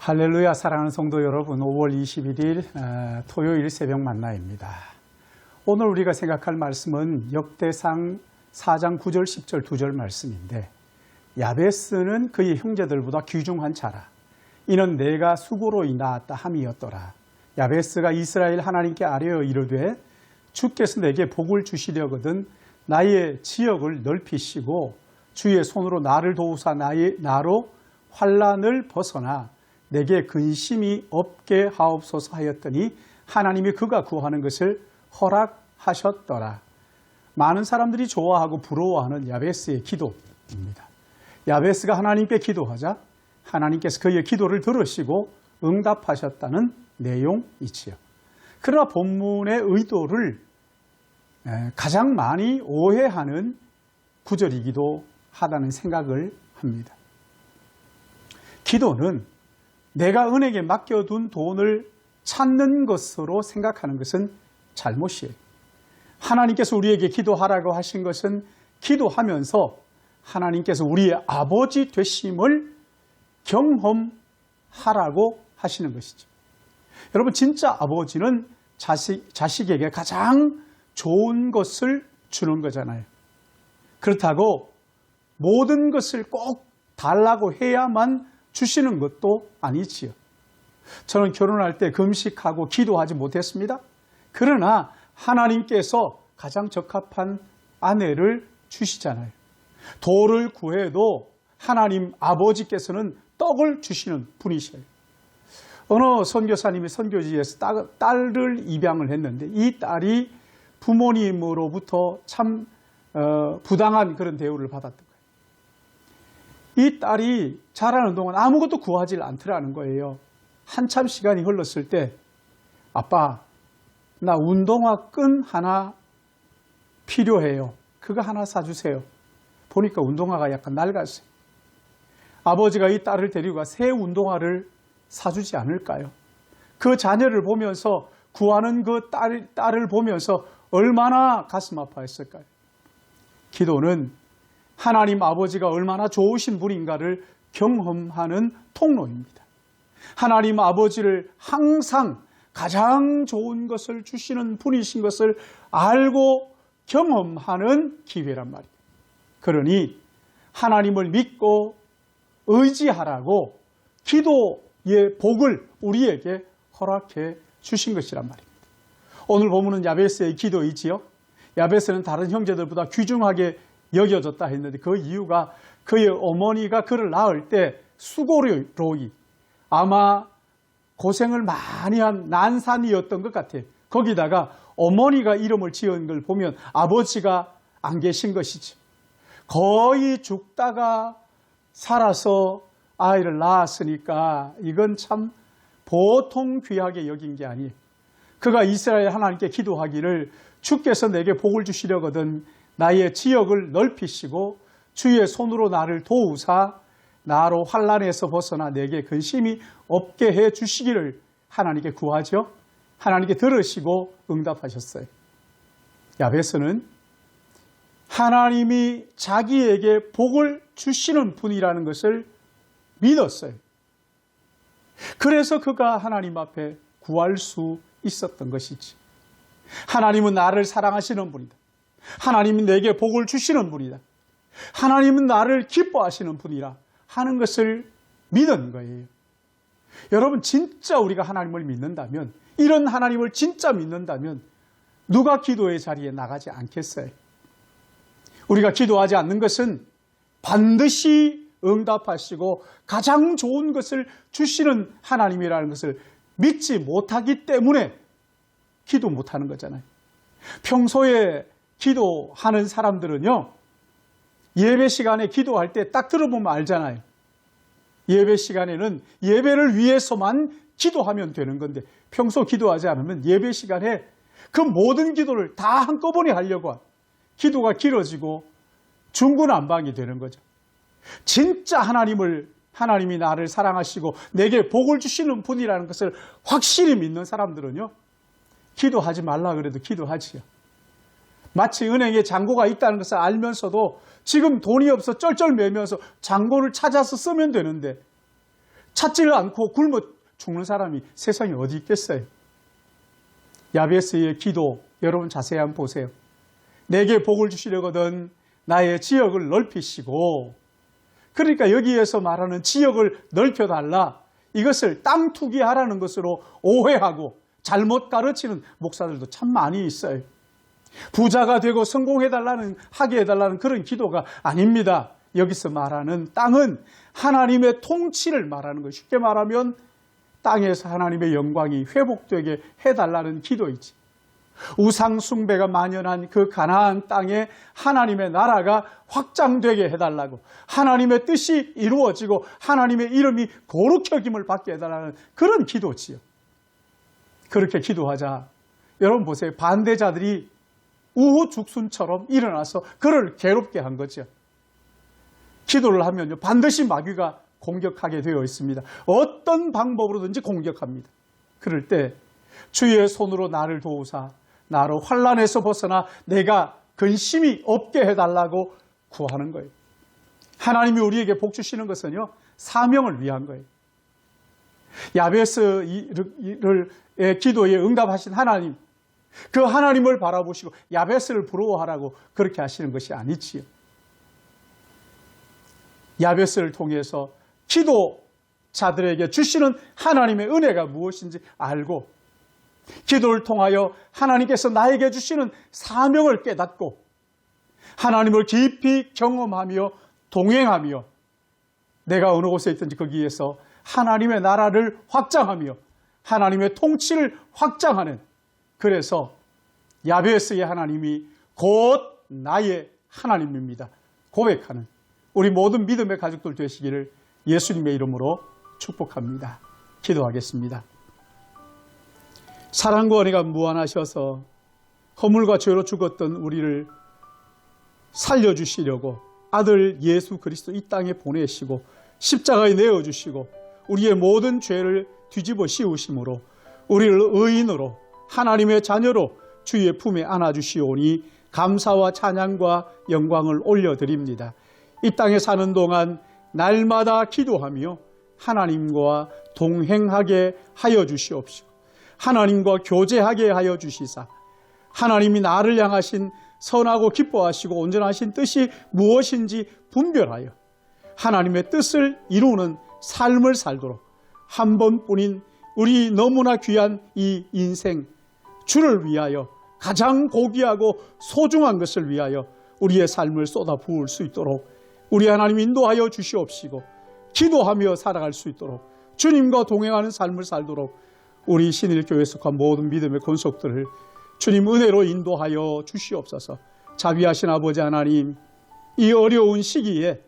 할렐루야. 사랑하는 성도 여러분, 5월 21일 토요일 새벽 만나입니다. 오늘 우리가 생각할 말씀은 역대상 4장 9절 10절 2절 말씀인데, 야베스는 그의 형제들보다 귀중한 자라. 이는 내가 수고로 낳았다 함이었더라. 야베스가 이스라엘 하나님께 아뢰어 이르되 주께서 내게 복을 주시려거든 나의 지역을 넓히시고 주의 손으로 나를 도우사 나로 환난을 벗어나 내게 근심이 없게 하옵소서 하였더니 하나님이 그가 구하는 것을 허락하셨더라. 많은 사람들이 좋아하고 부러워하는 야베스의 기도입니다. 야베스가 하나님께 기도하자 하나님께서 그의 기도를 들으시고 응답하셨다는 내용이지요. 그러나 본문의 의도를 가장 많이 오해하는 구절이기도 하다는 생각을 합니다. 기도는 내가 은행에 맡겨둔 돈을 찾는 것으로 생각하는 것은 잘못이에요. 하나님께서 우리에게 기도하라고 하신 것은 기도하면서 하나님께서 우리의 아버지 되심을 경험하라고 하시는 것이죠. 여러분, 진짜 아버지는 자식에게 가장 좋은 것을 주는 거잖아요. 그렇다고 모든 것을 꼭 달라고 해야만 주시는 것도 아니지요. 저는 결혼할 때 금식하고 기도하지 못했습니다. 그러나 하나님께서 가장 적합한 아내를 주시잖아요. 돌을 구해도 하나님 아버지께서는 떡을 주시는 분이셔요. 어느 선교사님이 선교지에서 딸을 입양을 했는데 이 딸이 부모님으로부터 참 부당한 그런 대우를 받았던 거예요. 이 딸이 자라는 동안 아무것도 구하지 않더라는 거예요. 한참 시간이 흘렀을 때 아빠, 나 운동화 끈 하나 필요해요. 그거 하나 사주세요. 보니까 운동화가 약간 낡았어요. 아버지가 이 딸을 데리고 가 새 운동화를 사주지 않을까요? 그 자녀를 보면서 구하는 그 딸을 보면서 얼마나 가슴 아파했을까요? 기도는 하나님 아버지가 얼마나 좋으신 분인가를 경험하는 통로입니다. 하나님 아버지를 항상 가장 좋은 것을 주시는 분이신 것을 알고 경험하는 기회란 말이에요. 그러니 하나님을 믿고 의지하라고 기도의 복을 우리에게 허락해 주신 것이란 말입니다. 오늘 본문은 야베스의 기도이지요. 야베스는 다른 형제들보다 귀중하게 여겨졌다 했는데 그 이유가 그의 어머니가 그를 낳을 때 수고로이 아마 고생을 많이 한 난산이었던 것 같아요. 거기다가 어머니가 이름을 지은 걸 보면 아버지가 안 계신 것이죠. 거의 죽다가 살아서 아이를 낳았으니까 이건 참 보통 귀하게 여긴 게 아니에요. 그가 이스라엘 하나님께 기도하기를 주께서 내게 복을 주시려거든 나의 지역을 넓히시고 주의 손으로 나를 도우사 나로 환난에서 벗어나 내게 근심이 없게 해 주시기를 하나님께 구하죠. 하나님께 들으시고 응답하셨어요. 야베스는 하나님이 자기에게 복을 주시는 분이라는 것을 믿었어요. 그래서 그가 하나님 앞에 구할 수 있었던 것이지. 하나님은 나를 사랑하시는 분이다. 하나님은 내게 복을 주시는 분이다. 하나님은 나를 기뻐하시는 분이라 하는 것을 믿은 거예요. 여러분, 진짜 우리가 하나님을 믿는다면, 이런 하나님을 진짜 믿는다면 누가 기도의 자리에 나가지 않겠어요? 우리가 기도하지 않는 것은 반드시 응답하시고 가장 좋은 것을 주시는 하나님이라는 것을 믿지 못하기 때문에 기도 못하는 거잖아요. 평소에 기도하는 사람들은요, 예배 시간에 기도할 때 딱 들어보면 알잖아요. 예배 시간에는 예배를 위해서만 기도하면 되는 건데 평소 기도하지 않으면 예배 시간에 그 모든 기도를 다 한꺼번에 하려고 하고 기도가 길어지고 중구난방이 되는 거죠. 진짜 하나님이 나를 사랑하시고 내게 복을 주시는 분이라는 것을 확실히 믿는 사람들은요, 기도하지 말라 그래도 기도하지요. 마치 은행에 잔고가 있다는 것을 알면서도 지금 돈이 없어 쩔쩔매면서 잔고를 찾아서 쓰면 되는데 찾지를 않고 굶어 죽는 사람이 세상에 어디 있겠어요? 야베스의 기도 여러분 자세히 한번 보세요. 내게 복을 주시려거든 나의 지역을 넓히시고, 그러니까 여기에서 말하는 지역을 넓혀달라, 이것을 땅 투기하라는 것으로 오해하고 잘못 가르치는 목사들도 참 많이 있어요. 부자가 되고 성공해달라는, 하게 해달라는 그런 기도가 아닙니다. 여기서 말하는 땅은 하나님의 통치를 말하는 것. 쉽게 말하면 땅에서 하나님의 영광이 회복되게 해달라는 기도이지. 우상 숭배가 만연한 그 가나안 땅에 하나님의 나라가 확장되게 해달라고, 하나님의 뜻이 이루어지고 하나님의 이름이 거룩히 여김을 받게 해달라는 그런 기도지요. 그렇게 기도하자 여러분 보세요. 반대자들이 우후죽순처럼 일어나서 그를 괴롭게 한 거죠. 기도를 하면요 반드시 마귀가 공격하게 되어 있습니다. 어떤 방법으로든지 공격합니다. 그럴 때 주의 손으로 나를 도우사 나로 환난에서 벗어나 내가 근심이 없게 해달라고 구하는 거예요. 하나님이 우리에게 복 주시는 것은요 사명을 위한 거예요. 야베스의 기도에 응답하신 하나님, 그 하나님을 바라보시고 야베스를 부러워하라고 그렇게 하시는 것이 아니지요. 야베스를 통해서 기도자들에게 주시는 하나님의 은혜가 무엇인지 알고, 기도를 통하여 하나님께서 나에게 주시는 사명을 깨닫고 하나님을 깊이 경험하며 동행하며 내가 어느 곳에 있든지 거기에서 하나님의 나라를 확장하며 하나님의 통치를 확장하는, 그래서 야베스의 하나님이 곧 나의 하나님입니다 고백하는 우리 모든 믿음의 가족들 되시기를 예수님의 이름으로 축복합니다. 기도하겠습니다. 사랑과 은혜가 무한하셔서 허물과 죄로 죽었던 우리를 살려주시려고 아들 예수 그리스도 이 땅에 보내시고 십자가에 내어주시고 우리의 모든 죄를 뒤집어 씌우심으로 우리를 의인으로 하나님의 자녀로 주의 품에 안아주시오니 감사와 찬양과 영광을 올려드립니다. 이 땅에 사는 동안 날마다 기도하며 하나님과 동행하게 하여 주시옵시고 하나님과 교제하게 하여 주시사 하나님이 나를 향하신 선하고 기뻐하시고 온전하신 뜻이 무엇인지 분별하여 하나님의 뜻을 이루는 삶을 살도록 한 번뿐인 우리 너무나 귀한 이 인생, 주를 위하여 가장 고귀하고 소중한 것을 위하여 우리의 삶을 쏟아 부을 수 있도록 우리 하나님 인도하여 주시옵시고 기도하며 살아갈 수 있도록 주님과 동행하는 삶을 살도록 우리 신일교회에 속한 모든 믿음의 권속들을 주님 은혜로 인도하여 주시옵소서. 자비하신 아버지 하나님, 이 어려운 시기에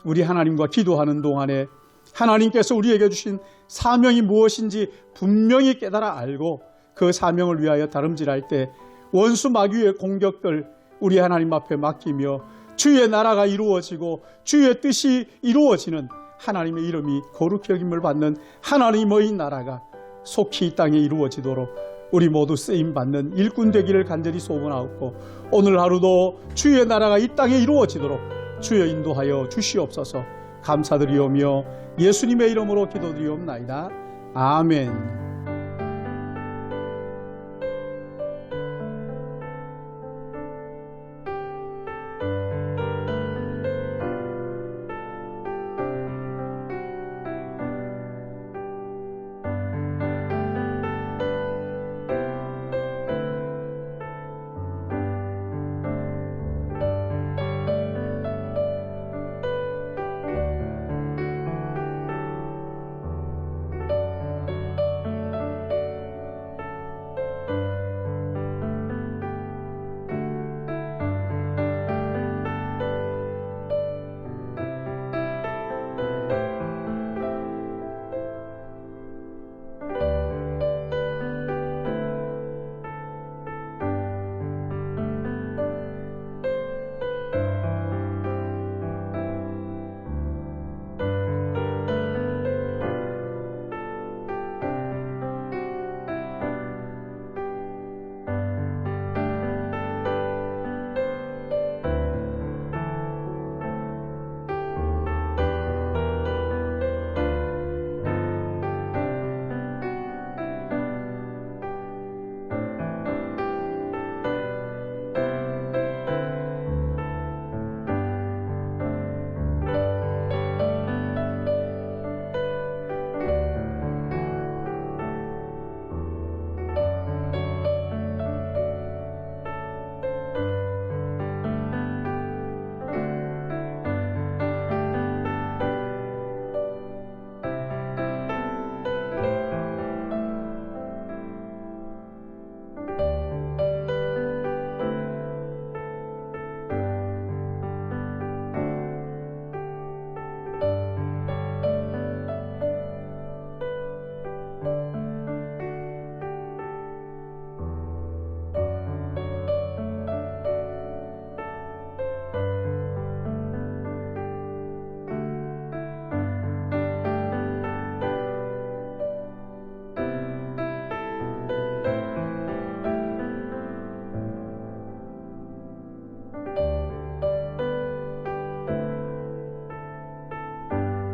우리 하나님과 기도하는 동안에 하나님께서 우리에게 주신 사명이 무엇인지 분명히 깨달아 알고 그 사명을 위하여 다름질할 때 원수 마귀의 공격들 우리 하나님 앞에 맡기며 주의 나라가 이루어지고 주의 뜻이 이루어지는 하나님의 이름이 거룩히 여김을 받는 하나님의 나라가 속히 이 땅에 이루어지도록 우리 모두 쓰임받는 일꾼 되기를 간절히 소원하옵고 오늘 하루도 주의 나라가 이 땅에 이루어지도록 주여 인도하여 주시옵소서. 감사드리오며 예수님의 이름으로 기도드리옵나이다. 아멘.